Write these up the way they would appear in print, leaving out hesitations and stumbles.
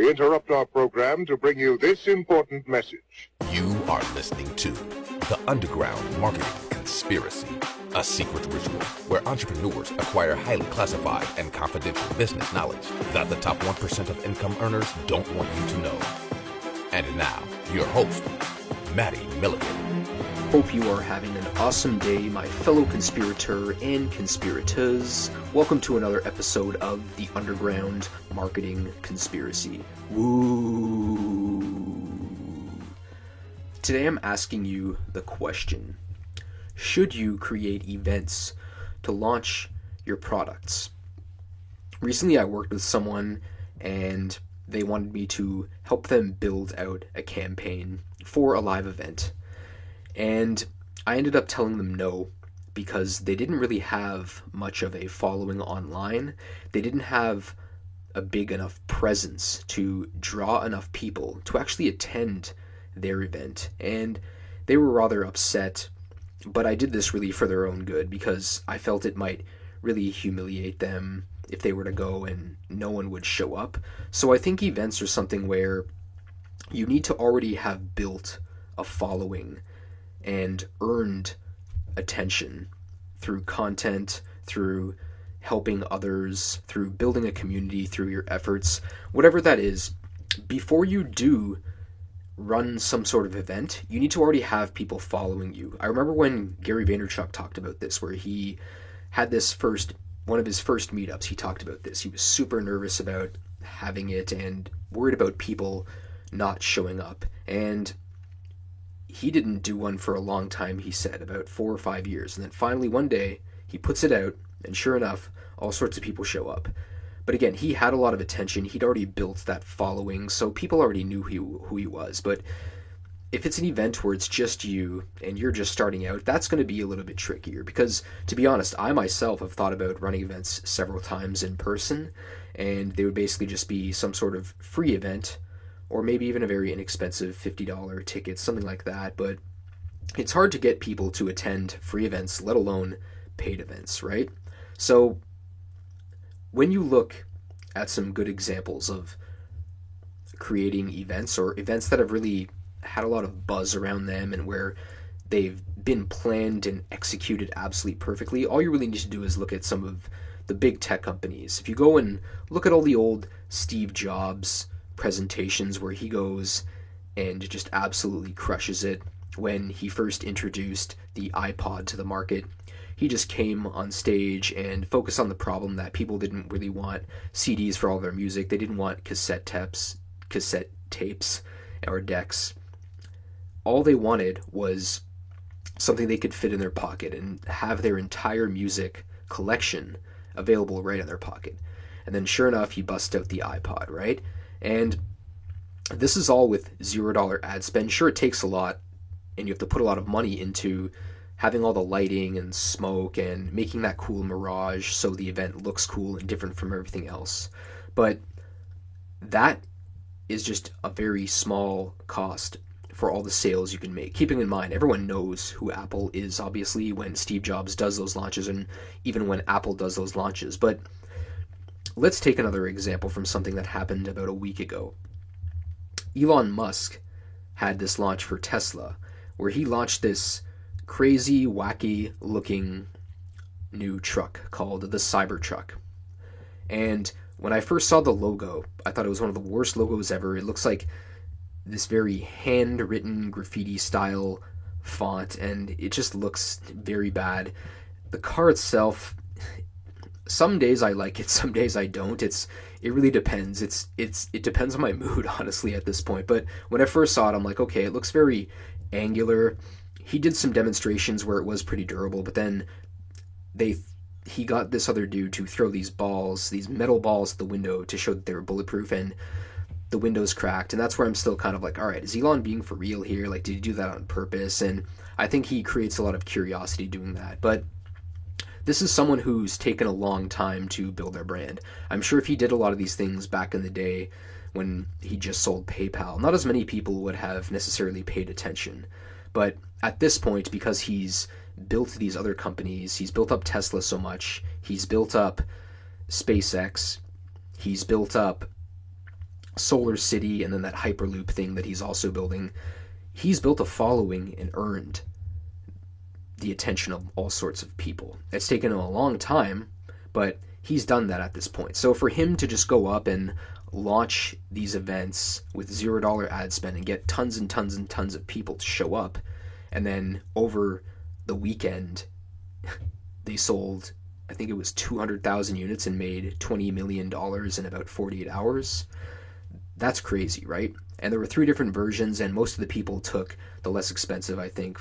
We interrupt our program to bring you this important message. You are listening to The Underground Marketing Conspiracy, a secret ritual where entrepreneurs acquire highly classified and confidential business knowledge that the top 1% of income earners don't want you to know. And now, your host, Maddie Milligan. Hope you are having an awesome day, my fellow conspirator and conspirators. Welcome to another episode of The Underground Marketing Conspiracy. Woo! Today I'm asking you the question, should you create events to launch your products? Recently I worked with someone and they wanted me to help them build out a campaign for a live event. And I ended up telling them no, because they didn't really have much of a following online. They didn't have a big enough presence to draw enough people to actually attend their event. And they were rather upset, but I did this really for their own good, because I felt it might really humiliate them if they were to go and no one would show up. So I think events are something where you need to already have built a following and earned attention through content, through helping others, through building a community, through your efforts, whatever that is. Before you do run some sort of event, you need to already have people following you. I remember when Gary Vaynerchuk talked about this, where he had one of his first meetups, he talked about this. He was super nervous about having it and worried about people not showing up. And he didn't do one for a long time, he said, about 4 or 5 years. And then finally one day, he puts it out, and sure enough, all sorts of people show up. But again, he had a lot of attention. He'd already built that following, so people already knew who he was. But if it's an event where it's just you, and you're just starting out, that's going to be a little bit trickier. Because, to be honest, I myself have thought about running events several times in person, and they would basically just be some sort of free event, or maybe even a very inexpensive $50 ticket, something like that. But it's hard to get people to attend free events, let alone paid events, right? So when you look at some good examples of creating events, or events that have really had a lot of buzz around them and where they've been planned and executed absolutely perfectly, all you really need to do is look at some of the big tech companies. If you go and look at all the old Steve Jobs presentations where he goes and just absolutely crushes it. When he first introduced the iPod to the market, he just came on stage and focused on the problem that people didn't really want CDs for all their music. They didn't want cassette tapes or decks. All they wanted was something they could fit in their pocket and have their entire music collection available right in their pocket. And then sure enough, he busts out the iPod, right? And this is all with $0 ad spend. Sure, it takes a lot, and you have to put a lot of money into having all the lighting and smoke and making that cool mirage so the event looks cool and different from everything else. But that is just a very small cost for all the sales you can make. Keeping in mind, everyone knows who Apple is, obviously, when Steve Jobs does those launches, and even when Apple does those launches. But let's take another example from something that happened about a week ago. Elon Musk had this launch for Tesla, where he launched this crazy, wacky looking new truck called the Cybertruck. And when I first saw the logo, I thought it was one of the worst logos ever. It looks like this very handwritten graffiti style font, and it just looks very bad. The car itself, some days I like it, some days I don't. It really depends. It depends on my mood, honestly, at this point. But when I first saw it, I'm like, okay, it looks very angular. He did some demonstrations where it was pretty durable, but then he got this other dude to throw these metal balls at the window to show that they were bulletproof, and the window's cracked. And that's where I'm still kind of like, all right, is Elon being for real here? Like, did he do that on purpose? And I think he creates a lot of curiosity doing that. But this is someone who's taken a long time to build their brand. I'm sure if he did a lot of these things back in the day when he just sold PayPal, not as many people would have necessarily paid attention. But at this point, because he's built these other companies, he's built up Tesla so much, he's built up SpaceX, he's built up Solar City and then that Hyperloop thing that he's also building, he's built a following and earned the attention of all sorts of people. It's taken him a long time, but he's done that at this point. So for him to just go up and launch these events with $0 ad spend and get tons and tons and tons of people to show up, and then over the weekend they sold, I think it was 200,000 units and made $20 million in about 48 hours. That's crazy, right? And there were 3 different versions, and most of the people took the less expensive, I think,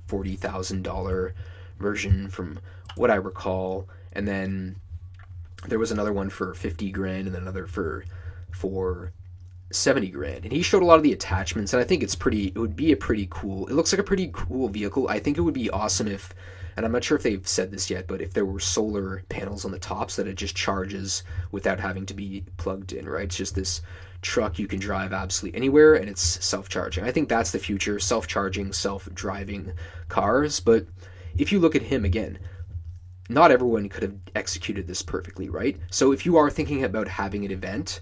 $40,000 version from what I recall. And then there was another one for 50 grand and then another for 70 grand. And he showed a lot of the attachments, and I think it would be a pretty cool, it looks like a pretty cool vehicle. I think it would be awesome if, and I'm not sure if they've said this yet, but if there were solar panels on the tops that it just charges without having to be plugged in, right? It's just this truck you can drive absolutely anywhere, and it's self-charging. I think that's the future, self-charging, self-driving cars. But if you look at him again, not everyone could have executed this perfectly, right? So if you are thinking about having an event,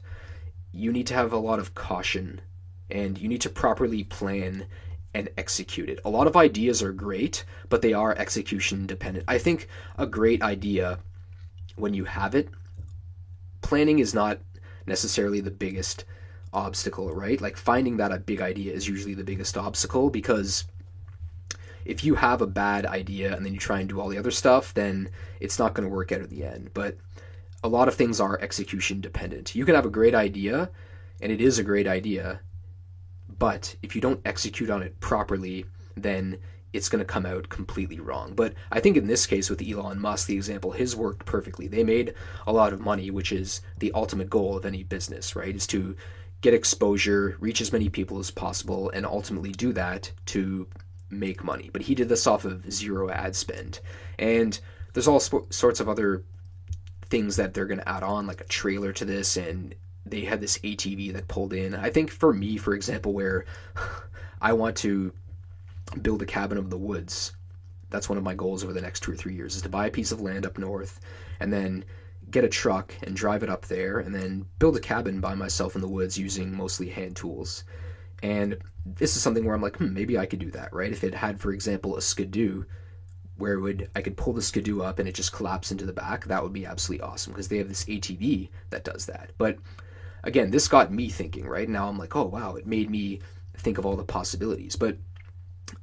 you need to have a lot of caution, and you need to properly plan and execute it. A lot of ideas are great, but they are execution dependent. I think a great idea, when you have it, planning is not necessarily the biggest obstacle, right? Like finding that a big idea is usually the biggest obstacle, because if you have a bad idea and then you try and do all the other stuff, then it's not going to work out at the end. But a lot of things are execution dependent. You can have a great idea, and it is a great idea, but if you don't execute on it properly, then it's going to come out completely wrong. But I think in this case with Elon Musk, the example, his worked perfectly. They made a lot of money, which is the ultimate goal of any business, right? Is to get exposure, reach as many people as possible, and ultimately do that to make money. But he did this off of 0 ad spend. And there's all sorts of other things that they're going to add on, like a trailer to this, and they had this ATV that pulled in. I think for me, for example, where I want to build a cabin of the woods, that's one of my goals over the next 2 or 3 years, is to buy a piece of land up north and then get a truck and drive it up there and then build a cabin by myself in the woods using mostly hand tools. And this is something where I'm like, maybe I could do that, right? If it had, for example, a skidoo where I could pull the skidoo up and it just collapsed into the back, that would be absolutely awesome, because they have this ATV that does that. But again, this got me thinking, right? Now I'm like, oh wow, it made me think of all the possibilities. But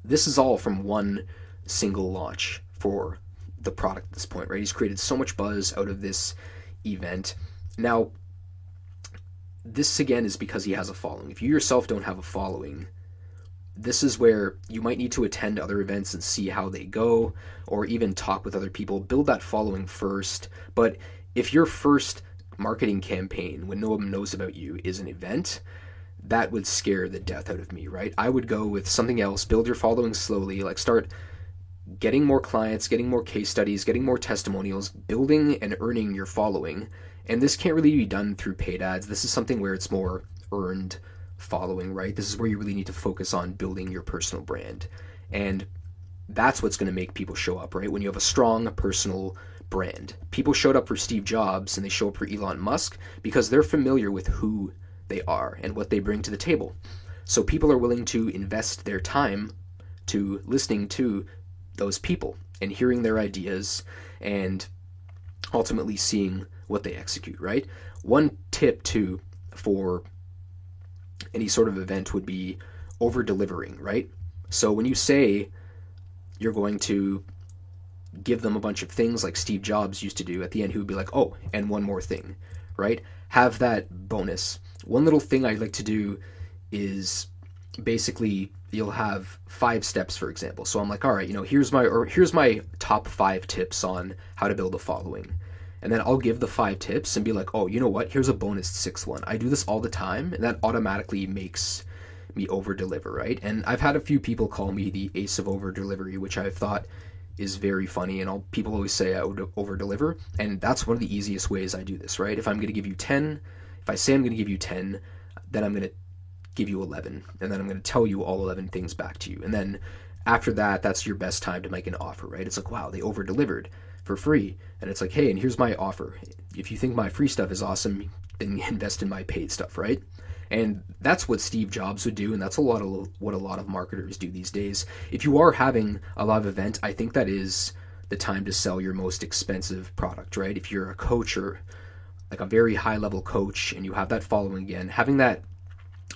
this is all from one single launch for the product at this point, right? He's created so much buzz out of this event. Now, this again is because he has a following. If you yourself don't have a following, this is where you might need to attend other events and see how they go, or even talk with other people. Build that following first. But if your first marketing campaign, when no one knows about you, is an event, that would scare the death out of me, right? I would go with something else. Build your following slowly, like start getting more clients, getting more case studies, getting more testimonials, building and earning your following. And this can't really be done through paid ads. This is something where it's more earned following, right? This is where you really need to focus on building your personal brand. And that's what's going to make people show up, right? When you have a strong personal brand. People showed up for Steve Jobs and they show up for Elon Musk because they're familiar with who they are and what they bring to the table. So people are willing to invest their time to listening to those people and hearing their ideas and ultimately seeing what they execute, right? One tip too for any sort of event would be over-delivering, right? So when you say you're going to give them a bunch of things like Steve Jobs used to do, at the end he would be like, oh, and one more thing, right? Have that bonus. One little thing I like to do is basically you'll have 5 steps, for example. So I'm like, all right, here's my top 5 tips on how to build a following. And then I'll give the 5 tips and be like, oh, you know what? Here's a bonus 6th one. I do this all the time, and that automatically makes me over-deliver, right? And I've had a few people call me the ace of over-delivery, which I've thought is very funny, and people always say I would over-deliver, and that's one of the easiest ways I do this, right? If I'm going to give you 10, if I say I'm going to give you 10, then I'm going to give you 11, and then I'm going to tell you all 11 things back to you. And then after that, that's your best time to make an offer, right? It's like, wow, they over-delivered. for free. And it's like, hey, and here's my offer. If you think my free stuff is awesome, then invest in my paid stuff, right? And that's what Steve Jobs would do, and that's what a lot of marketers do these days. If you are having a live event, I think that is the time to sell your most expensive product, right? If you're a coach or like a very high-level coach and you have that following again, having that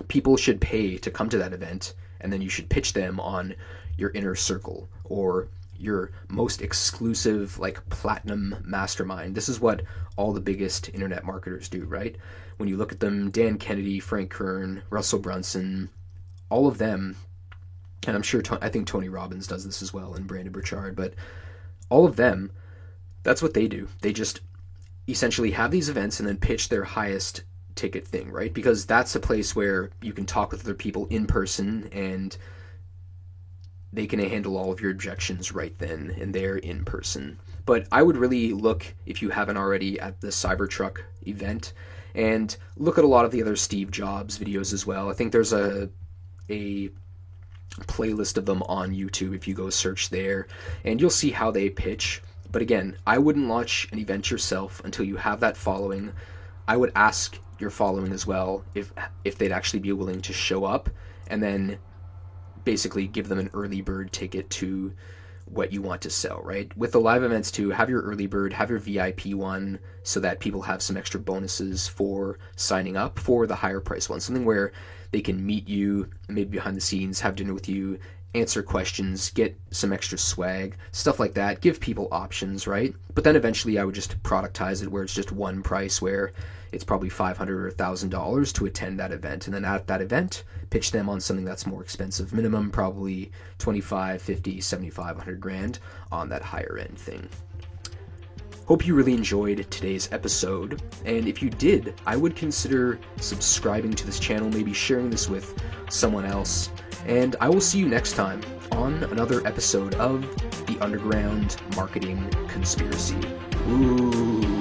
people should pay to come to that event, and then you should pitch them on your inner circle or your most exclusive, like, platinum mastermind. This is what all the biggest internet marketers do, right? When you look at them, Dan Kennedy, Frank Kern, Russell Brunson, all of them, and I'm sure, I think Tony Robbins does this as well, and Brandon Burchard, but all of them, that's what they do. They just essentially have these events and then pitch their highest ticket thing, right? Because that's a place where you can talk with other people in person and they can handle all of your objections right then and there in person. But I would really look, if you haven't already, at the Cybertruck event and look at a lot of the other Steve Jobs videos as well. I think there's a playlist of them on YouTube if you go search there, and you'll see how they pitch. But again, I wouldn't launch an event yourself until you have that following. I would ask your following as well if they'd actually be willing to show up, and then basically give them an early bird ticket to what you want to sell, right? With the live events too, have your early bird, have your VIP one, so that people have some extra bonuses for signing up for the higher price one. Something where they can meet you, maybe behind the scenes, have dinner with you, answer questions, get some extra swag, stuff like that. Give people options, right? But then eventually I would just productize it where it's just one price, where it's probably $500 or $1,000 to attend that event. And then at that event, pitch them on something that's more expensive. Minimum probably 25, 50, 75, 100 grand on that higher end thing. Hope you really enjoyed today's episode. And if you did, I would consider subscribing to this channel, maybe sharing this with someone else. And I will see you next time on another episode of The Underground Marketing Conspiracy. Ooh.